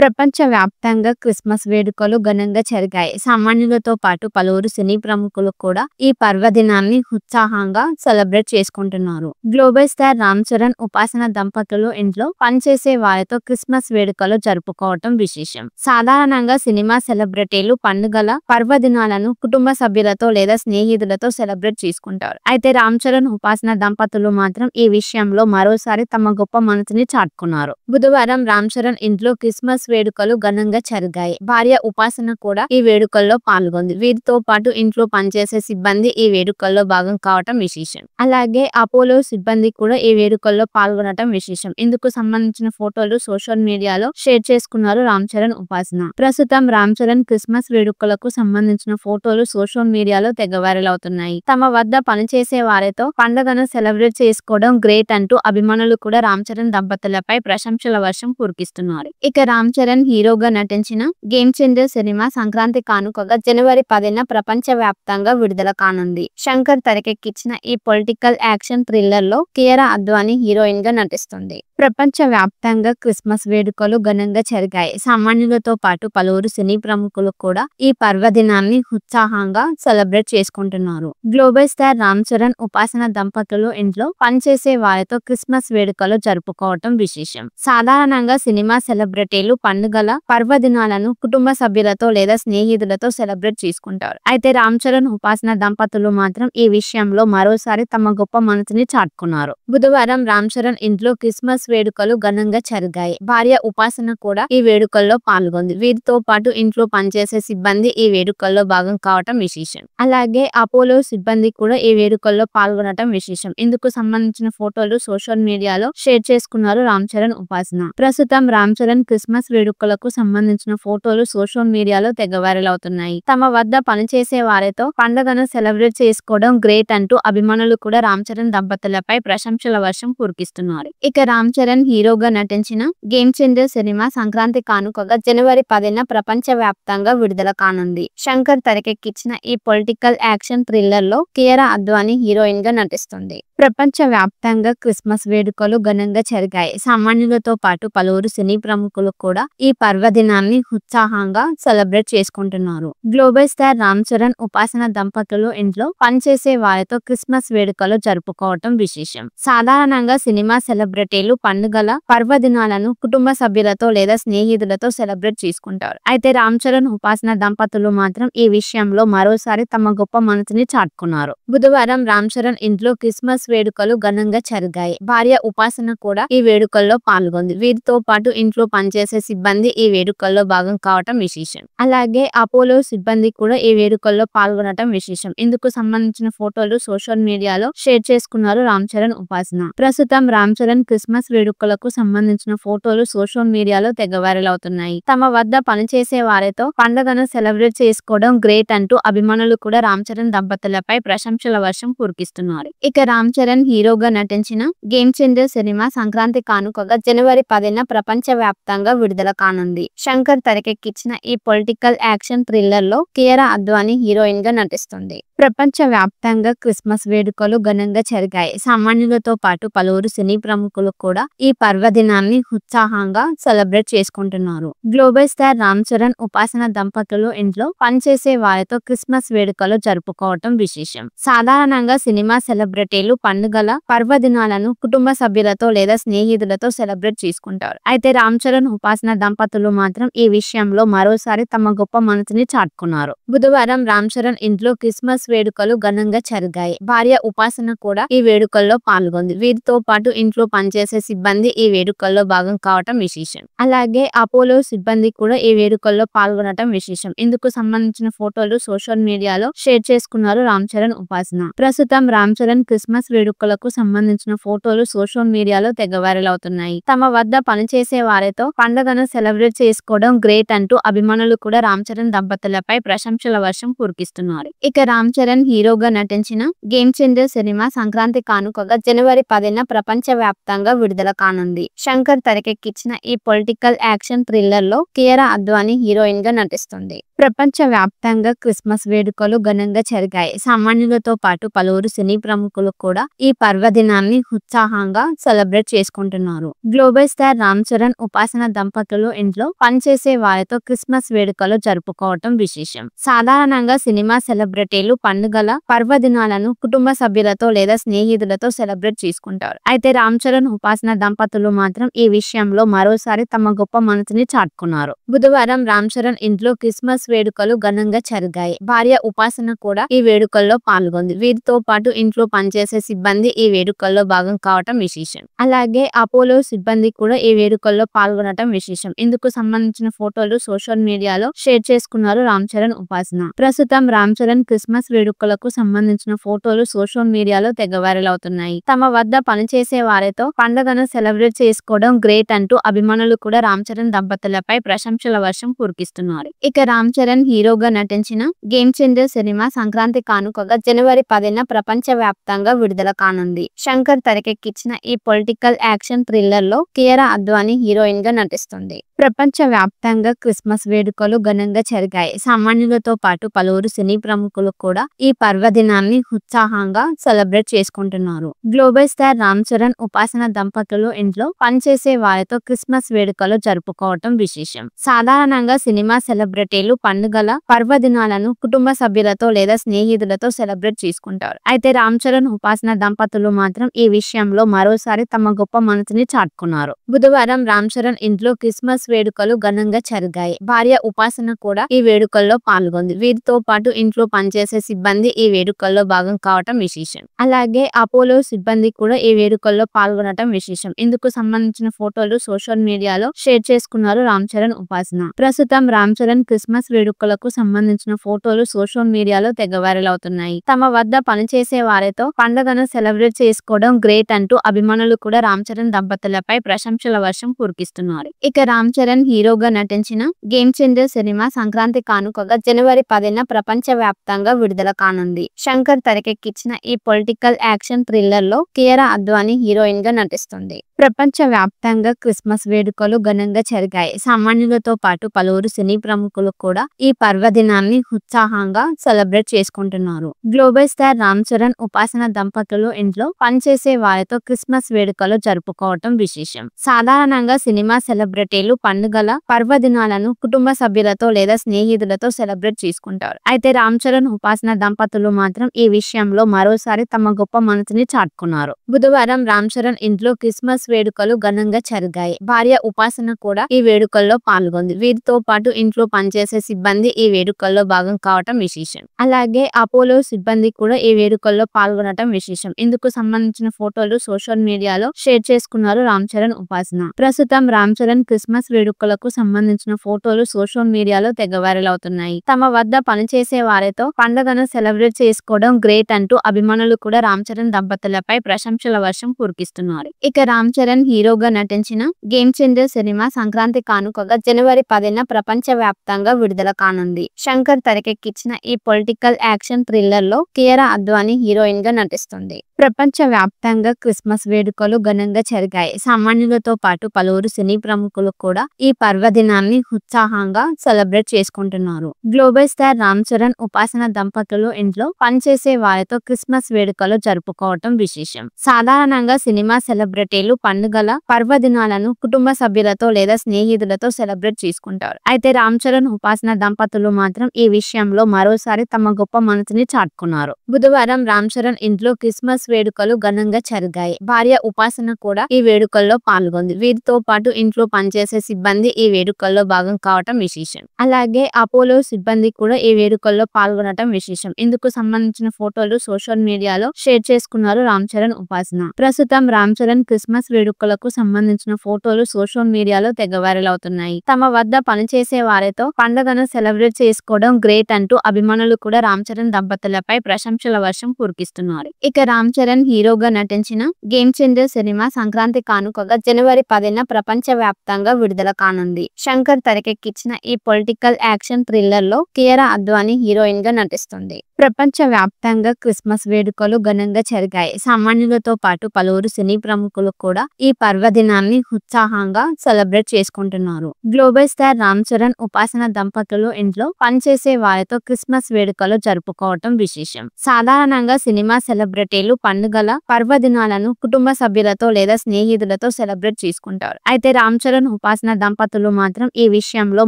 ప్రపంచవ్యాప్తంగా క్రిస్మస్ వేడుకలు ఘనంగా జరిగాయి. సామాన్యులతో పాటు పలువురు సినీ ప్రముఖులు కూడా ఈ పర్వదినాన్ని ఉత్సాహంగా సెలబ్రేట్ చేసుకుంటున్నారు. గ్లోబల్ స్టార్ రామ్ చరణ్, ఉపాసన దంపతులు ఇంట్లో పనిచేసే వారితో క్రిస్మస్ వేడుకలు జరుపుకోవటం విశేషం. సాధారణంగా సినిమా సెలబ్రిటీలు పండుగల పర్వదినాలను కుటుంబ సభ్యులతో లేదా స్నేహితులతో సెలబ్రేట్ చేసుకుంటారు. అయితే రామ్ చరణ్, ఉపాసన దంపతులు మాత్రం ఈ విషయంలో మరోసారి తమ గొప్ప మనసుని చాటుకున్నారు. బుధవారం రామ్ చరణ్ ఇంట్లో క్రిస్మస్ వేడుకలు ఘనంగా జరిగాయి. భార్య ఉపాసన కూడా ఈ వేడుకల్లో పాల్గొంది. వీరితో పాటు ఇంట్లో పనిచేసే సిబ్బంది ఈ వేడుకల్లో భాగం కావటం విశేషం. అలాగే అపోలో సిబ్బంది కూడా ఈ వేడుకల్లో పాల్గొనటం విశేషం. ఇందుకు సంబంధించిన ఫోటోలు సోషల్ మీడియాలో షేర్ చేసుకున్నారు రామ్ చరణ్, ఉపాసన. ప్రస్తుతం రామ్ చరణ్ క్రిస్మస్ వేడుకలకు సంబంధించిన ఫోటోలు సోషల్ మీడియాలో తెగ వైరల్ అవుతున్నాయి. తమ వద్ద పనిచేసే వారితో పండుగను సెలబ్రేట్ చేసుకోవడం గ్రేట్ అంటూ అభిమానులు కూడా రామ్ చరణ్ దంపతులపై ప్రశంసల వర్షం కురిపిస్తున్నారు. ఇక రామ్ చరణ్ హీరోగా నటించిన గేమ్ చేంజర్ సినిమా సంక్రాంతి కానుకగా జనవరి 10న ప్రపంచ వ్యాప్తంగా విడుదల కానుంది. శంకర్ తెరకెక్కించిన ఈ పొలిటికల్ యాక్షన్ థ్రిల్లర్ లో కియారా అద్వానీ హీరోయిన్ గా నటిస్తుంది. ప్రపంచ వ్యాప్తంగా క్రిస్మస్ వేడుకలు ఘనంగా జరిగాయి. సామాన్యులతో పాటు పలువురు సినీ ప్రముఖులు కూడా ఈ పర్వదినాన్ని ఉత్సాహంగా సెలబ్రేట్ చేసుకుంటున్నారు. గ్లోబల్ స్టార్ రామ్ చరణ్, ఉపాసన దంపతులు ఇంట్లో పనిచేసే వారితో క్రిస్మస్ వేడుకలు జరుపుకోవటం విశేషం. సాధారణంగా సినిమా సెలబ్రిటీలు పండుగల పర్వదినాలను కుటుంబ సభ్యులతో లేదా స్నేహితులతో సెలబ్రేట్ చేసుకుంటారు. అయితే రామ్ చరణ్, ఉపాసన దంపతులు మాత్రం ఈ విషయంలో మరోసారి తమ గొప్ప మనసుని చాటుకున్నారు. బుధవారం రామ్ చరణ్ ఇంట్లో క్రిస్మస్ వేడుకలు ఘనంగా జరిగాయి. భార్య ఉపాసన కూడా ఈ వేడుకల్లో పాల్గొంది. వీరితో పాటు ఇంట్లో పనిచేసే సిబ్బంది ఈ వేడుకల్లో భాగం కావటం విశేషం. అలాగే అపోలో సిబ్బంది కూడా ఈ వేడుకల్లో పాల్గొనటం విశేషం. ఇందుకు సంబంధించిన ఫోటోలు సోషల్ మీడియాలో షేర్ చేసుకున్నారు రామ్ చరణ్, ఉపాసన. ప్రస్తుతం రామ్ చరణ్ క్రిస్మస్ వేడుకలకు సంబంధించిన ఫోటోలు సోషల్ మీడియాలో తెగ వైరల్ అవుతున్నాయి. తమ వద్ద పనిచేసే వారితో పండుగను సెలబ్రేట్ చేసుకోవడం గ్రేట్ అంటూ అభిమానులు కూడా రామ్ చరణ్ దంపతులపై ప్రశంసల వర్షం కురిపిస్తున్నారు. ఇక రామ్ చరణ్ హీరోగా నటించిన గేమ్ చేంజర్ సినిమా సంక్రాంతి కానుకగా జనవరి 10న ప్రపంచ వ్యాప్తంగా విడుదల కానుంది. శంకర్ తెరకెక్కించిన ఈ పొలిటికల్ యాక్షన్ థ్రిల్లర్ లో కియారా అద్వానీ హీరోయిన్ గా నటిస్తుంది. ప్రపంచ వ్యాప్తంగా క్రిస్మస్ వేడుకలు ఘనంగా జరిగాయి. సామాన్యులతో పాటు పలువురు సినీ ప్రముఖులు కూడా ఈ పర్వదినాన్ని ఉత్సాహంగా సెలబ్రేట్ చేసుకుంటున్నారు. గ్లోబల్ స్టార్ రామ్ చరణ్, ఉపాసన దంపతులు ఇంట్లో పనిచేసే వారితో క్రిస్మస్ వేడుకలు జరుపుకోవటం విశేషం. సాధారణంగా సినిమా సెలబ్రిటీలు పండుగల పర్వదినాలను కుటుంబ సభ్యులతో లేదా స్నేహితులతో సెలబ్రేట్ చేసుకుంటారు. అయితే రామ్ చరణ్, ఉపాసన దంపతులు మాత్రం ఈ విషయంలో మరోసారి తమ గొప్ప మనసుని చాటుకున్నారు. బుధవారం రామ్ చరణ్ ఇంట్లో క్రిస్మస్ వేడుకలు ఘనంగా జరిగాయి. భార్య ఉపాసన కూడా ఈ వేడుకల్లో పాల్గొంది. వీరితో పాటు ఇంట్లో పనిచేసే సిబ్బంది ఈ వేడుకల్లో భాగం కావటం విశేషం. అలాగే అపోలో సిబ్బంది కూడా ఈ వేడుకల్లో పాల్గొనటం విశేషం. ఇందుకు సంబంధించిన ఫోటోలు సోషల్ మీడియాలో షేర్ చేసుకున్నారు రామ్ చరణ్, ఉపాసన. ప్రస్తుతం రామ్ చరణ్ క్రిస్మస్ వేడుకలకు సంబంధించిన ఫోటోలు సోషల్ మీడియాలో తెగ వైరల్ అవుతున్నాయి. తమ వద్ద పనిచేసే వారితో పండుగను సెలబ్రేట్ చేసుకోవడం గ్రేట్ అంటూ అభిమానులు కూడా రామ్ చరణ్ దంపతులపై ప్రశంసల వర్షం కురిపిస్తున్నారు. ఇక రామ్ చరణ్ హీరోగా నటించిన గేమ్ చేంజర్ సినిమా సంక్రాంతి కానుకగా జనవరి 10న ప్రపంచ వ్యాప్తంగా విడుదల కానుంది. శంకర్ తెరకెక్కించిన ఈ పొలిటికల్ యాక్షన్ థ్రిల్లర్ లో కియారా అద్వానీ హీరోయిన్ గా నటిస్తుంది. ప్రపంచ వ్యాప్తంగా క్రిస్మస్ వేడుకలు ఘనంగా జరిగాయి. సామాన్యులతో పాటు పలువురు సినీ ప్రముఖులు కూడా ఈ పర్వదినాన్ని ఉత్సాహంగా సెలబ్రేట్ చేసుకుంటున్నారు. గ్లోబల్ స్టార్ రామ్ చరణ్, ఉపాసన దంపతులు ఇంట్లో పనిచేసే వారితో క్రిస్మస్ వేడుకలు జరుపుకోవటం విశేషం. సాధారణంగా సినిమా సెలబ్రిటీలు పండుగల పర్వదినాలను కుటుంబ సభ్యులతో లేదా స్నేహితులతో సెలబ్రేట్ చేసుకుంటారు. అయితే రామ్ చరణ్, ఉపాసన దంపతులు మాత్రం ఈ విషయంలో మరోసారి తమ గొప్ప మనసుని చాటుకున్నారు. బుధవారం రామ్ చరణ్ ఇంట్లో క్రిస్మస్ వేడుకలు ఘనంగా జరిగాయి. భార్య ఉపాసన కూడా ఈ వేడుకల్లో పాల్గొంది. వీరితో పాటు ఇంట్లో పనిచేసే సిబ్బంది ఈ వేడుకల్లో భాగం కావటం విశేషం. అలాగే అపోలో సిబ్బంది కూడా ఈ వేడుకల్లో పాల్గొనటం విశేషం. ఇందుకు సంబంధించిన ఫోటోలు సోషల్ మీడియాలో షేర్ చేసుకున్నారు రామ్ చరణ్, ఉపాసన. ప్రస్తుతం రామ్ చరణ్ క్రిస్మస్ వేడుకలకు సంబంధించిన ఫోటోలు సోషల్ మీడియాలో తెగ వైరల్ అవుతున్నాయి. తమ వద్ద పనిచేసే వారితో పండుగను సెలబ్రేట్ చేసుకోవడం గ్రేట్ అంటూ అభిమానులు కూడా రామ్ చరణ్ దంపతులపై ప్రశంసల వర్షం కురిపిస్తున్నారు. ఇక రామ్ చరణ్ హీరోగా నటించిన గేమ్ చేంజర్ సినిమా సంక్రాంతి కానుకగా జనవరి 10న ప్రపంచ వ్యాప్తంగా విడుదల కానుంది. శంకర్ తెరకెక్కించిన ఈ పొలిటికల్ యాక్షన్ థ్రిల్లర్ లో కియారా అద్వానీ హీరోయిన్ గా నటిస్తుంది. ప్రపంచవ్యాప్తంగా క్రిస్మస్ వేడుకలు ఘనంగా జరిగాయి. సామాన్యులతో పాటు పలువురు సినీ ప్రముఖులు కూడా ఈ పర్వదినాన్ని ఉత్సాహంగా సెలబ్రేట్ చేసుకుంటున్నారు. గ్లోబల్ స్టార్ రామ్ చరణ్, ఉపాసన దంపతులు ఇంట్లో పనిచేసే వారితో క్రిస్మస్ వేడుకలు జరుపుకోవటం విశేషం. సాధారణంగా సినిమా సెలబ్రిటీలు పండుగల పర్వదినాలను కుటుంబ సభ్యులతో లేదా స్నేహితులతో సెలబ్రేట్ చేసుకుంటారు. అయితే రామ్ చరణ్, ఉపాసన దంపతులు మాత్రం ఈ విషయంలో మరోసారి తమ గొప్ప మనసుని చాటుకున్నారు. బుధవారం రామ్ చరణ్ ఇంట్లో క్రిస్మస్ వేడుకలు ఘనంగా జరిగాయి. భార్య ఉపాసన కూడా ఈ వేడుకల్లో పాల్గొంది. వీరితో పాటు ఇంట్లో పనిచేసే సిబ్బంది ఈ వేడుకల్లో భాగం కావటం విశేషం. అలాగే అపోలో సిబ్బంది కూడా ఈ వేడుకల్లో పాల్గొనటం విశేషం. ఇందుకు సంబంధించిన ఫోటోలు సోషల్ మీడియాలో షేర్ చేసుకున్నారు రామ్ చరణ్, ఉపాసన. ప్రస్తుతం రామ్ చరణ్ క్రిస్మస్ వేడుకలకు సంబంధించిన ఫోటోలు సోషల్ మీడియాలో తెగ వైరల్ అవుతున్నాయి. తమ వద్ద పనిచేసే వారితో పండుగను సెలబ్రేట్ చేసుకోవడం గ్రేట్ అంటూ అభిమానులు కూడా రామ్ చరణ్ దంపతులపై ప్రశంసల వర్షం కురికిస్తున్నారు. ఇక రామ్ చరణ్ హీరోగా నటించిన గేమ్ చేంజర్ సినిమా సంక్రాంతి కానుకగా జనవరి 10న ప్రపంచ వ్యాప్తంగా విడుదల కానుంది. శంకర్ తెరకెక్కించిన ఈ పొలిటికల్ యాక్షన్ థ్రిల్లర్ లో కియారా అద్వానీ హీరోయిన్ గా నటిస్తుంది. ప్రపంచ వ్యాప్తంగా క్రిస్మస్ వేడుకలు ఘనంగా జరిగాయి. సామాన్యులతో పాటు పలువురు సినీ ప్రముఖులు కూడా ఈ పర్వదినాన్ని ఉత్సాహంగా సెలబ్రేట్ చేసుకుంటున్నారు. గ్లోబల్ స్టార్ రామ్ చరణ్, ఉపాసన దంపతులు ఇంట్లో పనిచేసే వారితో క్రిస్మస్ వేడుకలు జరుపుకోవటం విశేషం. సాధారణంగా సినిమా సెలబ్రిటీలు పండుగల పర్వదినాలను కుటుంబ సభ్యులతో లేదా స్నేహితులతో సెలబ్రేట్ చేసుకుంటారు. అయితే రామ్ చరణ్, ఉపాసన దంపతులు మాత్రం ఈ విషయంలో మరోసారి తమ గొప్ప మనసుని చాటుకున్నారు. బుధవారం రామ్ చరణ్ ఇంట్లో క్రిస్మస్ వేడుకలు ఘనంగా జరిగాయి. భార్య ఉపాసన కూడా ఈ వేడుకల్లో పాల్గొంది. వీరితో పాటు ఇంట్లో పనిచేసే సిబ్బంది ఈ వేడుకల్లో భాగం కావటం విశేషం. అలాగే అపోలో సిబ్బంది కూడా ఈ వేడుకల్లో పాల్గొనటం విశేషం. ఇందుకు సంబంధించిన ఫోటోలు సోషల్ మీడియాలో షేర్ చేసుకున్నారు రామ్ చరణ్, ఉపాసన. ప్రస్తుతం రామ్ చరణ్ క్రిస్మస్ వేడుకలకు సంబంధించిన ఫోటోలు సోషల్ మీడియాలో తెగ వైరల్ అవుతున్నాయి. తమ వద్ద పనిచేసే వారితో పండుగను సెలబ్రేట్ చేసుకోవడం గ్రేట్ అంటూ అభిమానులు కూడా రామ్ చరణ్ దంపతులపై ప్రశంసల వర్షం కురికిస్తున్నారు. ఇక రామ్ చరణ్ హీరోగా నటించిన గేమ్ చేంజర్ సినిమా సంక్రాంతి కానుకగా జనవరి 10న ప్రపంచ వ్యాప్తంగా విడుదల కానుంది. శంకర్ తెరకెక్కించిన ఈ పొలిటికల్ యాక్షన్ థ్రిల్లర్ లో కియారా అద్వానీ హీరోయిన్ గా నటిస్తుంది. ప్రపంచ వ్యాప్తంగా క్రిస్మస్ వేడుకలు ఘనంగా జరిగాయి. సామాన్యులతో పాటు పలువురు సినీ ప్రముఖులు కూడా ఈ పర్వదినాన్ని ఉత్సాహంగా సెలబ్రేట్ చేసుకుంటున్నారు. గ్లోబల్ స్టార్ రామ్ చరణ్, ఉపాసన దంపతులు ఇంట్లో పనిచేసే వారితో క్రిస్మస్ వేడుకలు జరుపుకోవటం విశేషం. సాధారణంగా సినిమా సెలబ్రిటీలు పండుగల పర్వదినాలను కుటుంబ సభ్యులతో లేదా స్నేహితులతో సెలబ్రేట్ చేసుకుంటారు. అయితే రామ్ చరణ్, ఉపాసన దంపతులు మాత్రం ఈ విషయంలో మరోసారి తమ గొప్ప మనసుని చాటుకున్నారు. బుధవారం రామ్ చరణ్ ఇంట్లో క్రిస్మస్ వేడుకలు ఘనంగా జరిగాయి. భార్య ఉపాసన కూడా ఈ వేడుకల్లో పాల్గొంది. వీరితో పాటు ఇంట్లో పనిచేసే సిబ్బంది ఈ వేడుకల్లో భాగం కావటం విశేషం. అలాగే అపోలో సిబ్బంది కూడా ఈ వేడుకల్లో పాల్గొనటం విశేషం. ఇందుకు సంబంధించిన ఫోటోలు సోషల్ మీడియాలో షేర్ చేసుకున్నారు రామ్ చరణ్, ఉపాసన. ప్రస్తుతం రామ్ చరణ్ క్రిస్మస్ వేడుకలకు సంబంధించిన ఫోటోలు సోషల్ మీడియాలో తెగ వైరల్ అవుతున్నాయి. తమ వద్ద పనిచేసే వారితో పండుగను సెలబ్రేట్ చేసుకోవడం గ్రేట్ అంటూ అభిమానులు కూడా రామ్ చరణ్ దంపతులపై ప్రశంసల వర్షం కురికిస్తున్నారు. ఇక రామ్ చరణ్ హీరోగా నటించిన గేమ్ చేంజర్ సినిమా సంక్రాంతి కానుకగా జనవరి 10న ప్రపంచ వ్యాప్తంగా విడుదల కానుంది. శంకర్ తెరకెక్కించిన ఈ పొలిటికల్ యాక్షన్ థ్రిల్లర్ లో కియారా అద్వానీ హీరోయిన్ గా నటిస్తుంది. ప్రపంచ వ్యాప్తంగా క్రిస్మస్ వేడుకలు ఘనంగా జరిగాయి. సామాన్యులతో పాటు పలువురు సినీ ప్రముఖులు కూడా ఈ పర్వదినాన్ని ఉత్సాహంగా సెలబ్రేట్ చేసుకుంటున్నారు. గ్లోబల్ స్టార్ రామ్ చరణ్, ఉపాసన దంపతులు ఇంట్లో పనిచేసే వారితో క్రిస్మస్ వేడుకలు జరుపుకోవటం విశేషం. సాధారణంగా సినిమా సెలబ్రిటీలు పండుగల పర్వదినాలను కుటుంబ సభ్యులతో లేదా స్నేహితులతో సెలబ్రేట్ చేసుకుంటారు. అయితే రామ్ చరణ్, ఉపాసన దంపతులు మాత్రం ఈ విషయంలో మరోసారి తమ గొప్ప మనసుని చాటుకున్నారు. బుధవారం రామ్ చరణ్ ఇంట్లో క్రిస్మస్ వేడుకలు ఘనంగా జరిగాయి. భార్య ఉపాసన కూడా ఈ వేడుకల్లో పాల్గొంది. వీరితో పాటు ఇంట్లో పనిచేసే సిబ్బంది ఈ వేడుకల్లో భాగం కావటం విశేషం. అలాగే అపోలో సిబ్బంది కూడా ఈ వేడుకల్లో పాల్గొనటం విశేషం. ఇందుకు సంబంధించిన ఫోటోలు సోషల్ మీడియాలో షేర్ చేసుకున్నారు రామ్ చరణ్, ఉపాసన. ప్రస్తుతం రామ్ చరణ్ క్రిస్మస్ వేడుకలకు సంబంధించిన ఫోటోలు సోషల్ మీడియాలో తెగ వైరల్ అవుతున్నాయి. తమ వద్ద పనిచేసే వారితో పండుగను సెలబ్రేట్ చేసుకోవడం గ్రేట్ అంటూ అభిమానులు కూడా రామ్ చరణ్ దంపతులపై ప్రశంసల వర్షం కురికిస్తున్నారు. ఇక రామ్ చరణ్ హీరోగా నటించిన గేమ్ చేంజర్ సినిమా సంక్రాంతి కానుకగా జనవరి 10న ప్రపంచ వ్యాప్తంగా విడుదల కానుంది. శంకర్ తెరకెక్కించిన ఈ పొలిటికల్ యాక్షన్ థ్రిల్లర్ లో కియారా అద్వానీ హీరోయిన్ గా నటిస్తుంది. ప్రపంచవ్యాప్తంగా క్రిస్మస్ వేడుకలు ఘనంగా జరిగాయి. సామాన్యులతో పాటు పలువురు సినీ ప్రముఖులు కూడా ఈ పర్వదినాన్ని ఉత్సాహంగా సెలబ్రేట్ చేసుకుంటున్నారు. గ్లోబల్ స్టార్ రామ్ చరణ్, ఉపాసన దంపతులు ఇంట్లో పనిచేసే వారితో క్రిస్మస్ వేడుకలు జరుపుకోవటం విశేషం. సాధారణంగా సినిమా సెలబ్రిటీలు పండుగల పర్వదినాలను కుటుంబ సభ్యులతో లేదా స్నేహితులతో సెలబ్రేట్ చేసుకుంటారు. అయితే రామ్ చరణ్, ఉపాసన దంపతులు మాత్రం ఈ విషయంలో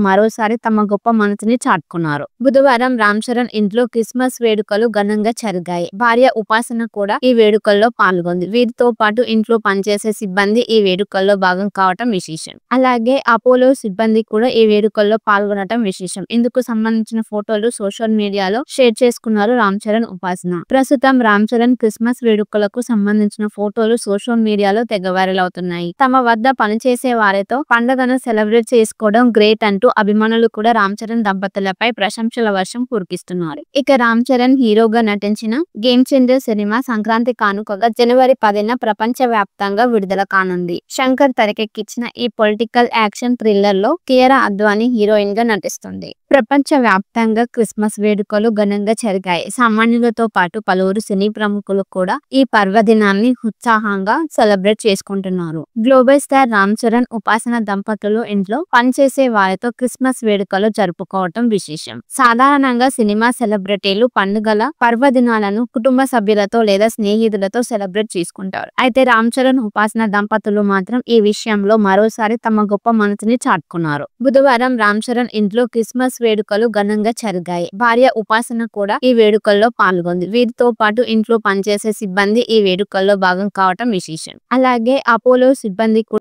మరోసారి తమ గొప్ప మనసుని చాటుకున్నారు. బుధవారం రామ్ చరణ్ ఇంట్లో క్రిస్మస్ వేడుకలు ఘనంగా జరిగాయి. భార్య ఉపాసన కూడా ఈ వేడుకల్లో పాల్గొంది. వీరితో పాటు ఇంట్లో పనిచేసే సిబ్బంది ఈ వేడుకల్లో భాగం కావటం విశేషం. అలాగే అపోలో సిబ్బంది కూడా ఈ వేడుకల్లో పాల్గొనటం విశేషం. ఇందుకు సంబంధించిన ఫోటోలు సోషల్ మీడియాలో షేర్ చేసుకున్నారు రామ్ చరణ్, ఉపాసన. ప్రస్తుతం రామ్ చరణ్ క్రిస్మస్ వేడుకలకు సంబంధించిన ఫోటోలు సోషల్ మీడియాలో తెగ వైరల్ అవుతున్నాయి. తమ వద్ద పనిచేసే వారితో పండుగను సెలబ్రేట్ చేసుకోవడం గ్రేట్ అంటూ అభిమానులు కూడా రామ్ చరణ్ దంపతులపై ప్రశంసల వర్షం కురిపిస్తున్నారు. ఇక రామ్ చరణ్ హీరోగా నటించిన గేమ్ చేంజర్ సినిమా సంక్రాంతి కానుకగా జనవరి 10న ప్రపంచ వ్యాప్తంగా విడుదల కానుంది. శంకర్ తెరకెక్కించిన ఈ పొలిటికల్ యాక్షన్ థ్రిల్లర్ లో కియారా అద్వానీ హీరోయిన్ గా నటిస్తుంది. ప్రపంచ వ్యాప్తంగా క్రిస్మస్ వేడుకలు ఘనంగా జరిగాయి. సామాన్యులతో పాటు పలువురు సినీ ప్రముఖులు కూడా ఈ పర్వదినాన్ని ఉత్సాహంగా సెలబ్రేట్ చేసుకుంటున్నారు. గ్లోబల్ స్టార్ రామ్ చరణ్, ఉపాసన దంపతులు ఇంట్లో పనిచేసే వారితో క్రిస్మస్ వేడుకలు జరుపుకోవటం విశేషం. సాధారణంగా సినిమా సెలబ్రిటీలు పండుగల పర్వదినాలను కుటుంబ సభ్యులతో లేదా స్నేహితులతో సెలబ్రేట్ చేసుకుంటారు. అయితే రామ్ చరణ్, ఉపాసన దంపతులు మాత్రం ఈ విషయంలో మరోసారి తమ గొప్ప మనసుని చాటుకున్నారు. బుధవారం రామ్ చరణ్ ఇంట్లో క్రిస్మస్ వేడుకలు ఘనంగా జరిగాయి. భార్య ఉపాసన కూడా ఈ వేడుకల్లో పాల్గొంది. వీరితో పాటు ఇంట్లో పనిచేసే సిబ్బంది ఈ వేడుకల్లో భాగం కావటం విశేషం. అలాగే అపోలో సిబ్బంది